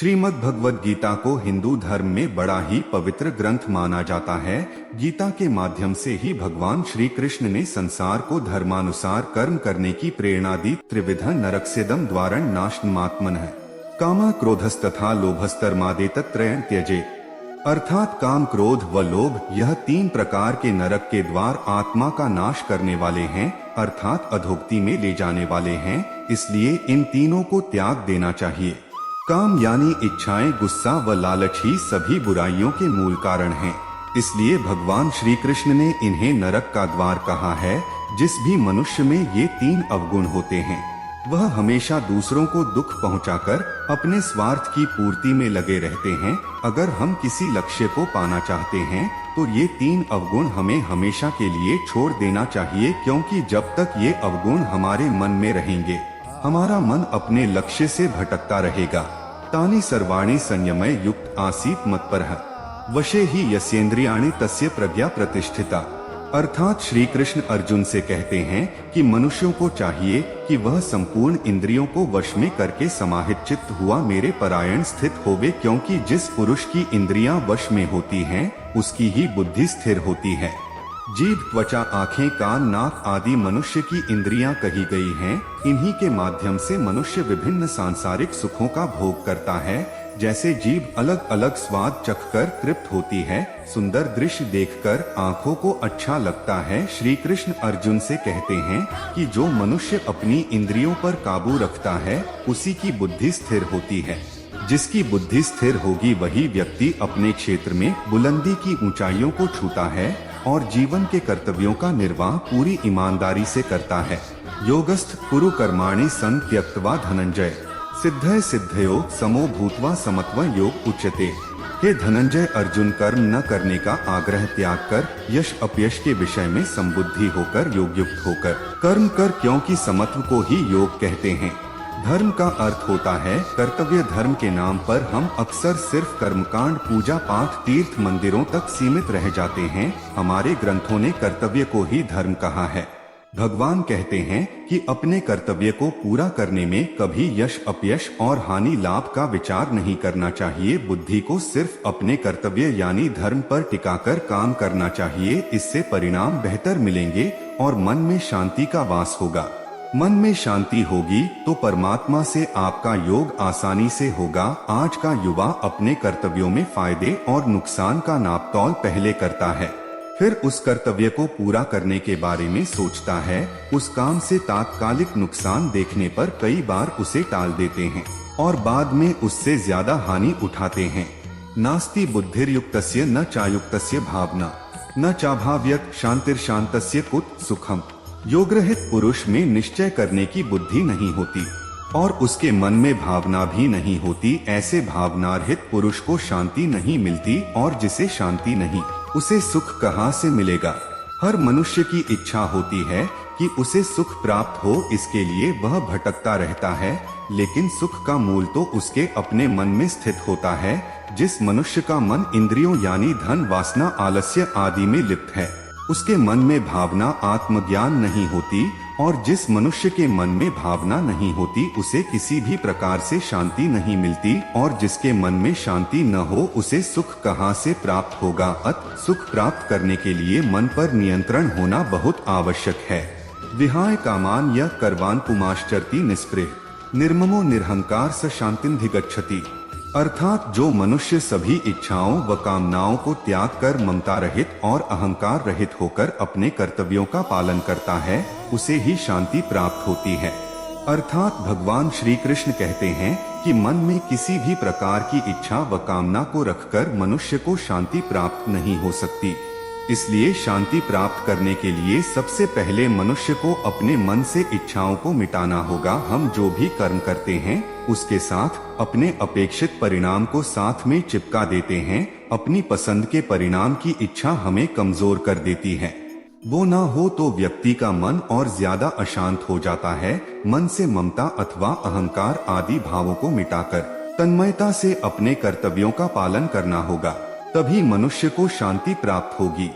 श्रीमद् भगवद गीता को हिंदू धर्म में बड़ा ही पवित्र ग्रंथ माना जाता है। गीता के माध्यम से ही भगवान श्री कृष्ण ने संसार को धर्मानुसार कर्म करने की प्रेरणा दी। त्रिविध नरकसेदम द्वारण नाशनमात्मन है, काम क्रोधस्तथा लोभस्तर्मादेतत्रयं त्यजे। अर्थात काम, क्रोध व लोभ, यह तीन प्रकार के नरक के द्वार आत्मा का नाश करने वाले हैं, अर्थात अधोगति में ले जाने वाले हैं। इसलिए इन तीनों को त्याग देना चाहिए। काम यानी इच्छाएं, गुस्सा व लालच ही सभी बुराइयों के मूल कारण हैं। इसलिए भगवान श्री कृष्ण ने इन्हें नरक का द्वार कहा है। जिस भी मनुष्य में ये तीन अवगुण होते हैं वह हमेशा दूसरों को दुख पहुंचाकर अपने स्वार्थ की पूर्ति में लगे रहते हैं। अगर हम किसी लक्ष्य को पाना चाहते हैं तो ये तीन अवगुण हमें हमेशा के लिए छोड़ देना चाहिए, क्योंकि जब तक ये अवगुण हमारे मन में रहेंगे हमारा मन अपने लक्ष्य से भटकता रहेगा। तानि सर्वाणि संयमय युक्त आसीत मत्परः वशे ही यस्येन्द्रियाणि तस्य प्रज्ञा प्रतिष्ठिता। अर्थात श्री कृष्ण अर्जुन से कहते हैं कि मनुष्यों को चाहिए कि वह संपूर्ण इंद्रियों को वश में करके समाहित चित्त हुआ मेरे परायण स्थित होवे, क्योंकि जिस पुरुष की इंद्रियां वश में होती हैं उसकी ही बुद्धि स्थिर होती है। जीभ, त्वचा, आँखें, कान, नाक आदि मनुष्य की इंद्रियां कही गई हैं। इन्हीं के माध्यम से मनुष्य विभिन्न सांसारिक सुखों का भोग करता है। जैसे जीभ अलग अलग स्वाद चखकर तृप्त होती है, सुंदर दृश्य देखकर आँखों को अच्छा लगता है। श्री कृष्ण अर्जुन से कहते हैं कि जो मनुष्य अपनी इंद्रियों पर काबू रखता है उसी की बुद्धि स्थिर होती है। जिसकी बुद्धि स्थिर होगी वही व्यक्ति अपने क्षेत्र में बुलंदी की ऊंचाइयों को छूता है और जीवन के कर्तव्यों का निर्वाह पूरी ईमानदारी से करता है। योगस्थ कुरु कर्माणि सन् त्यक्त्वा धनंजय सिद्धय सिद्धयो समो भूत्वा समत्व योग उच्यते। हे धनंजय, अर्जुन कर्म न करने का आग्रह त्याग कर यश अपयश के विषय में संबुद्धि होकर योगयुक्त होकर कर्म कर, क्योंकि समत्व को ही योग कहते हैं। धर्म का अर्थ होता है कर्तव्य। धर्म के नाम पर हम अक्सर सिर्फ कर्मकांड, पूजा पाठ, तीर्थ, मंदिरों तक सीमित रह जाते हैं। हमारे ग्रंथों ने कर्तव्य को ही धर्म कहा है। भगवान कहते हैं कि अपने कर्तव्य को पूरा करने में कभी यश अपयश और हानि लाभ का विचार नहीं करना चाहिए। बुद्धि को सिर्फ अपने कर्तव्य यानी धर्म पर टिकाकर काम करना चाहिए। इससे परिणाम बेहतर मिलेंगे और मन में शांति का वास होगा। मन में शांति होगी तो परमात्मा से आपका योग आसानी से होगा। आज का युवा अपने कर्तव्यों में फायदे और नुकसान का नापतोल पहले करता है, फिर उस कर्तव्य को पूरा करने के बारे में सोचता है। उस काम से तात्कालिक नुकसान देखने पर कई बार उसे टाल देते हैं और बाद में उससे ज्यादा हानि उठाते हैं। नास्ति बुद्धिर्युक्तस्य न चायुक्तस्य भावना न चाभाव्यत शांतिर्शांतस्य कुत सुखम। योगरहित पुरुष में निश्चय करने की बुद्धि नहीं होती और उसके मन में भावना भी नहीं होती। ऐसे भावनारहित पुरुष को शांति नहीं मिलती और जिसे शांति नहीं उसे सुख कहाँ से मिलेगा। हर मनुष्य की इच्छा होती है कि उसे सुख प्राप्त हो, इसके लिए वह भटकता रहता है, लेकिन सुख का मूल तो उसके अपने मन में स्थित होता है। जिस मनुष्य का मन इंद्रियों यानी धन, वासना, आलस्य आदि में लिप्त है उसके मन में भावना, आत्मज्ञान नहीं होती, और जिस मनुष्य के मन में भावना नहीं होती उसे किसी भी प्रकार से शांति नहीं मिलती, और जिसके मन में शांति न हो उसे सुख कहाँ से प्राप्त होगा। अतः सुख प्राप्त करने के लिए मन पर नियंत्रण होना बहुत आवश्यक है। विहाय कामान यह कर्वान पुमाश्चरति निस्पृह निर्ममो निरहंकार स शांतिमधिगच्छति। अर्थात जो मनुष्य सभी इच्छाओं व कामनाओं को त्याग कर ममता रहित और अहंकार रहित होकर अपने कर्तव्यों का पालन करता है उसे ही शांति प्राप्त होती है। अर्थात भगवान श्री कृष्ण कहते हैं कि मन में किसी भी प्रकार की इच्छा व कामना को रखकर मनुष्य को शांति प्राप्त नहीं हो सकती। इसलिए शांति प्राप्त करने के लिए सबसे पहले मनुष्य को अपने मन से इच्छाओं को मिटाना होगा। हम जो भी कर्म करते हैं उसके साथ अपने अपेक्षित परिणाम को साथ में चिपका देते हैं। अपनी पसंद के परिणाम की इच्छा हमें कमजोर कर देती है। वो ना हो तो व्यक्ति का मन और ज्यादा अशांत हो जाता है। मन से ममता अथवा अहंकार आदि भावों को मिटाकर तन्मयता से अपने कर्तव्यों का पालन करना होगा, तभी मनुष्य को शांति प्राप्त होगी।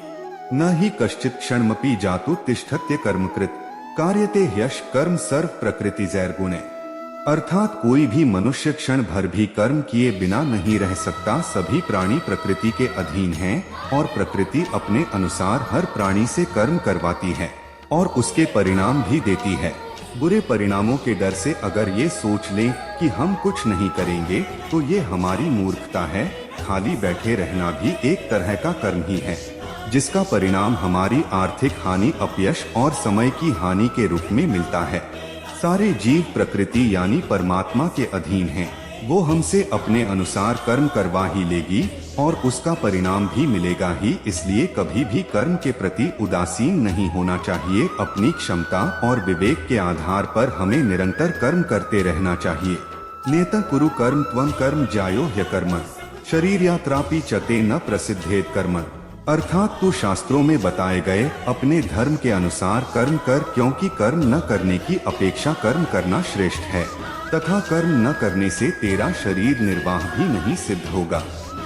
न ही कश्चित क्षणमपि जातु तिष्ठत्य कर्मकृत कार्यते ह्यश कर्म सर्व प्रकृति जैर्गुणे। अर्थात कोई भी मनुष्य क्षण भर भी कर्म किए बिना नहीं रह सकता। सभी प्राणी प्रकृति के अधीन हैं और प्रकृति अपने अनुसार हर प्राणी से कर्म करवाती है और उसके परिणाम भी देती है। बुरे परिणामों के डर से अगर ये सोच लें कि हम कुछ नहीं करेंगे तो ये हमारी मूर्खता है। खाली बैठे रहना भी एक तरह का कर्म ही है, जिसका परिणाम हमारी आर्थिक हानि, अपयश और समय की हानि के रूप में मिलता है। सारे जीव प्रकृति यानी परमात्मा के अधीन हैं। वो हमसे अपने अनुसार कर्म करवा ही लेगी और उसका परिणाम भी मिलेगा ही। इसलिए कभी भी कर्म के प्रति उदासीन नहीं होना चाहिए। अपनी क्षमता और विवेक के आधार पर हमें निरंतर कर्म करते रहना चाहिए। नेत कुरु कर्म त्वं कर्म जायो ह्यकर्मण शरीर यात्रापि चते न प्रसिद्धेत कर्मण। अर्थात तू शास्त्रों में बताए गए अपने धर्म के अनुसार कर्म कर, क्योंकि कर्म न करने की अपेक्षा कर्म करना श्रेष्ठ है तथा कर्म न करने से तेरा शरीर निर्वाह भी नहीं सिद्ध होगा।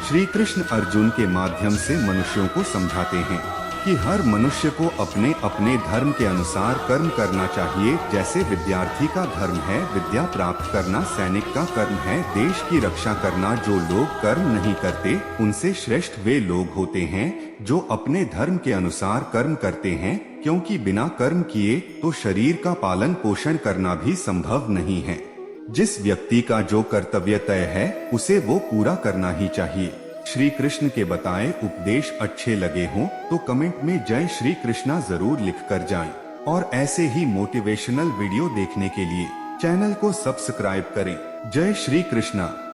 श्री कृष्ण अर्जुन के माध्यम से मनुष्यों को समझाते हैं कि हर मनुष्य को अपने अपने धर्म के अनुसार कर्म करना चाहिए। जैसे विद्यार्थी का धर्म है विद्या प्राप्त करना, सैनिक का कर्म है देश की रक्षा करना। जो लोग कर्म नहीं करते उनसे श्रेष्ठ वे लोग होते हैं जो अपने धर्म के अनुसार कर्म करते हैं, क्योंकि बिना कर्म किए तो शरीर का पालन पोषण करना भी संभव नहीं है। जिस व्यक्ति का जो कर्तव्य तय है उसे वो पूरा करना ही चाहिए। श्री कृष्ण के बताए उपदेश अच्छे लगे हों तो कमेंट में जय श्री कृष्णा जरूर लिख कर जाएं और ऐसे ही मोटिवेशनल वीडियो देखने के लिए चैनल को सब्सक्राइब करें। जय श्री कृष्णा।